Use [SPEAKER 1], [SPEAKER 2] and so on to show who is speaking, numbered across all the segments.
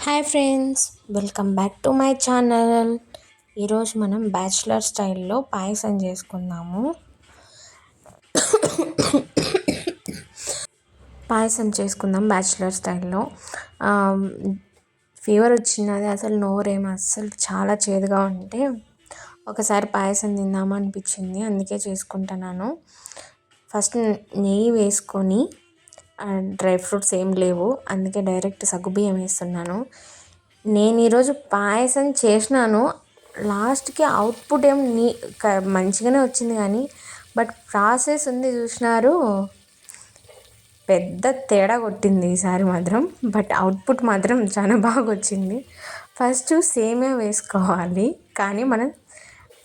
[SPEAKER 1] Hi friends, welcome back to my channel. ఈరోజు మనం bachelor స్టైల్లో పాయసం చేసుకుందాము. బ్యాచిలర్ స్టైల్లో. ఫీవర్ వచ్చినది, అసలు నోరేమో అస్సలు చాలా చేదుగా ఉంటే ఒకసారి పాయసం తిందామా అనిపించింది, అందుకే చేసుకుంటున్నాను. ఫస్ట్ నెయ్యి వేసుకొని, డ్రై ఫ్రూట్స్ ఏం లేవు, అందుకే డైరెక్ట్ సగ్గుబియ్యం వేస్తున్నాను. నేను ఈరోజు పాయసం చేసినాను. లాస్ట్కి అవుట్పుట్ ఏం మంచిగానే వచ్చింది, కానీ బట్ ప్రాసెస్ ఉంది చూసినారు, పెద్ద తేడా కొట్టింది ఈసారి మాత్రం. బట్ అవుట్పుట్ మాత్రం చాలా బాగా వచ్చింది. ఫస్ట్ సేమియా వేసుకోవాలి, కానీ మనం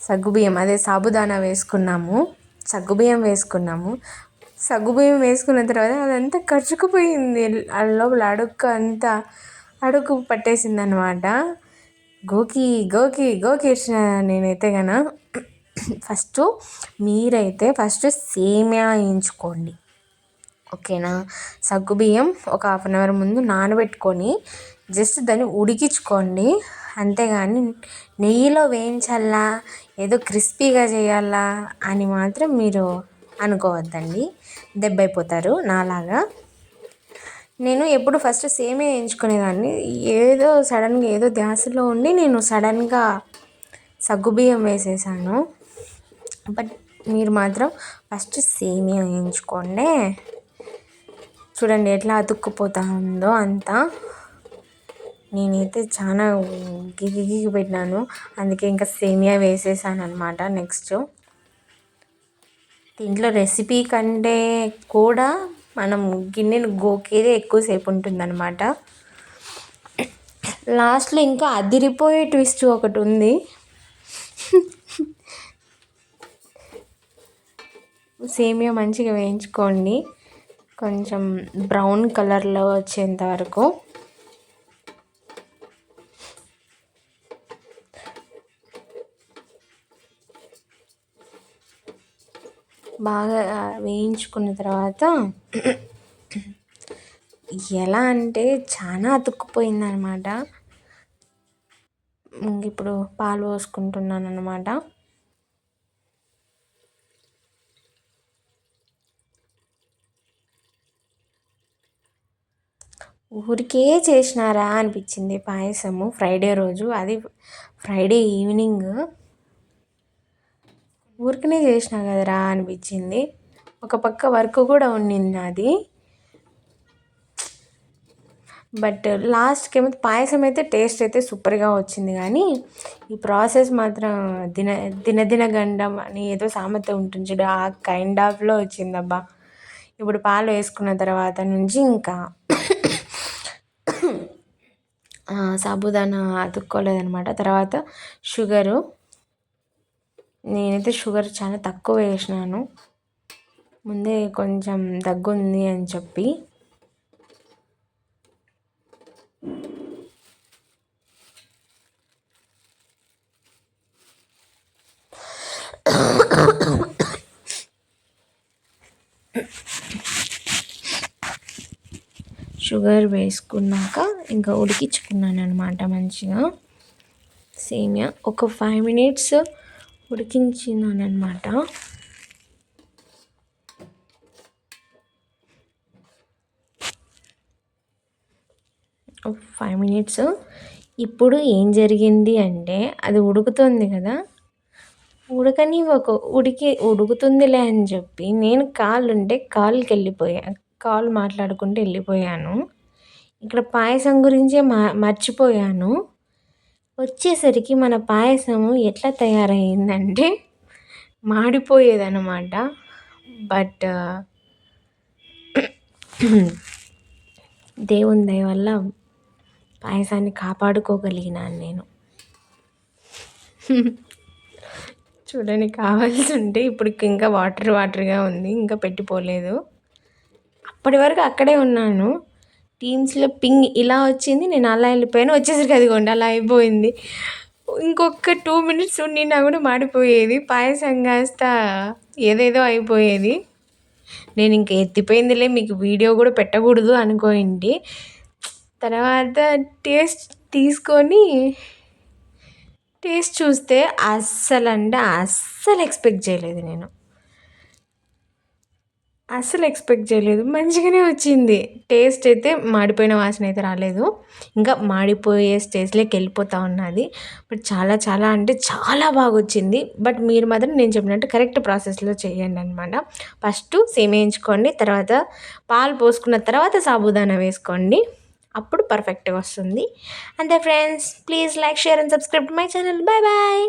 [SPEAKER 1] సగ్గుబియ్యం అదే సాబుదానా వేసుకున్నాము, సగ్గుబియ్యం వేసుకున్న తర్వాత అదంతా కరుచుకుపోయింది. లోపల అడుగు పట్టేసింది అనమాట. గోకి ఇచ్చిన నేనైతే మీరైతే ఫస్ట్ సేమియా వేయించుకోండి, ఓకేనా. సగ్గుబియ్యం ఒక 1/2 అవర్ ముందు నానబెట్టుకొని జస్ట్ దాన్ని ఉడికించుకోండి, అంతేగాని నెయ్యిలో వేయించాలా, ఏదో క్రిస్పీగా చేయాలా అని మాత్రం మీరు అనుకోవద్దండి, దెబ్బైపోతారు నాలాగా. నేను ఎప్పుడు ఫస్ట్ సేమియా వేయించుకునేదాన్ని, ఏదో సడన్గా ఏదో ధ్యాసలో ఉండి నేను సడన్గా సగ్గుబియ్యం వేసేసాను. బట్ మీరు మాత్రం ఫస్ట్ సేమియా వేయించుకోండి. చూడండి ఎట్లా అతుక్కుపోతా ఉందో అంతా. నేనైతే చాలా గిగి పెట్టినాను, అందుకే ఇంకా సేమియా వేసేసాను అనమాట. నెక్స్ట్ దీంట్లో రెసిపీ కంటే కూడా మనం గిన్నెను గోకేదే ఎక్కువసేపు ఉంటుందన్నమాట. లాస్ట్లో ఇంకా అదిరిపోయే ట్విస్ట్ ఒకటి ఉంది. సేమియా మంచిగా వేయించుకోండి, కొంచెం బ్రౌన్ కలర్లో వచ్చేంత వరకు. బాగా వేయించుకున్న తర్వాత ఎలా అంటే చాలా అతుక్కుపోయిందనమాట. ఇప్పుడు పాలు పోసుకుంటున్నాను అనమాట. ఊరికే చేసినారా అనిపించింది పాయసము ఫ్రైడే రోజు, అది ఫ్రైడే ఈవినింగ్. ఊరికనే చేసినా కదరా అనిపించింది. ఒక పక్క వర్క్ కూడా ఉండింది అది. బట్ లాస్ట్కి ఏమో పాయసం అయితే టేస్ట్ అయితే సూపర్గా వచ్చింది, కానీ ఈ ప్రాసెస్ మాత్రం దిన గండం అని ఏదో సామెత ఉంటుంది చూడు, ఆ కైండ్ ఆఫ్లో వచ్చిందబ్బా. ఇప్పుడు పాలు వేసుకున్న తర్వాత నుంచి ఇంకా సాబుదానా అతుక్కోలేదనమాట. తర్వాత నేనైతే షుగర్ చాలా తక్కువ వేసినాను, ముందే కొంచెం దగ్గుంది అని చెప్పి. షుగర్ వేసుకున్నాక ఇంకా ఉడికించుకున్నాను అనమాట మంచిగా. సేమియా ఒక 5 minutes ఉడికించినాను అనమాట. ఒక 5 minutes. ఇప్పుడు ఏం జరిగింది అంటే, అది ఉడుకుతుంది కదా, ఉడుకుతుందిలే అని చెప్పి నేను కాలుకి వెళ్ళిపోయాను, కాల్ మాట్లాడుకుంటూ వెళ్ళిపోయాను. ఇక్కడ పాయసం గురించే మర్చిపోయాను. వచ్చేసరికి మన పాయసము ఎట్లా తయారయ్యిందంటే మాడిపోయేదన్నమాట. బట్ దేవుని దయ వల్ల పాయసాన్ని కాపాడుకోగలిగినాను నేను. చూడండి, కావాల్సి ఉంటే ఇప్పుడు ఇంకా వాటర్గా ఉంది, ఇంకా పెట్టిపోలేదు. అప్పటి వరకు అక్కడే ఉన్నాను, టీమ్స్లో పింగ్ ఇలా వచ్చింది, నేను అలా వెళ్ళిపోయాను. వచ్చేసరికి అదిగోండి అలా అయిపోయింది. ఇంకొక 2 minutes ఉండినా కూడా మాడిపోయేది, పాయసం కాస్త ఏదేదో అయిపోయేది. నేను ఇంకా ఎత్తిపోయిందిలే, మీకు వీడియో కూడా పెట్టకూడదు అనుకోండి. తర్వాత టేస్ట్ తీసుకొని టేస్ట్ చూస్తే అస్సలు ఎక్స్పెక్ట్ చేయలేదు నేను. అస్సలు ఎక్స్పెక్ట్ చేయలేదు. మంచిగానే వచ్చింది. టేస్ట్ అయితే మాడిపోయిన వాసన అయితే రాలేదు. ఇంకా మాడిపోయే స్టేజ్‌లోకి వెళ్ళిపోతా ఉన్నది. బట్ చాలా చాలా అంటే చాలా బాగొచ్చింది. బట్ మీరు మాత్రం నేను చెప్పినట్టు కరెక్ట్ ప్రాసెస్‌లో చేయండనమాట. ఫస్టు సేమియా ఎంచుకోండి. తర్వాత పాలు పోసుకున్న తర్వాత సాబుదానా వేసుకోండి. అప్పుడు పర్ఫెక్ట్‌గా వస్తుంది. అంతే friends. Please like, share and subscribe to my channel. Bye bye.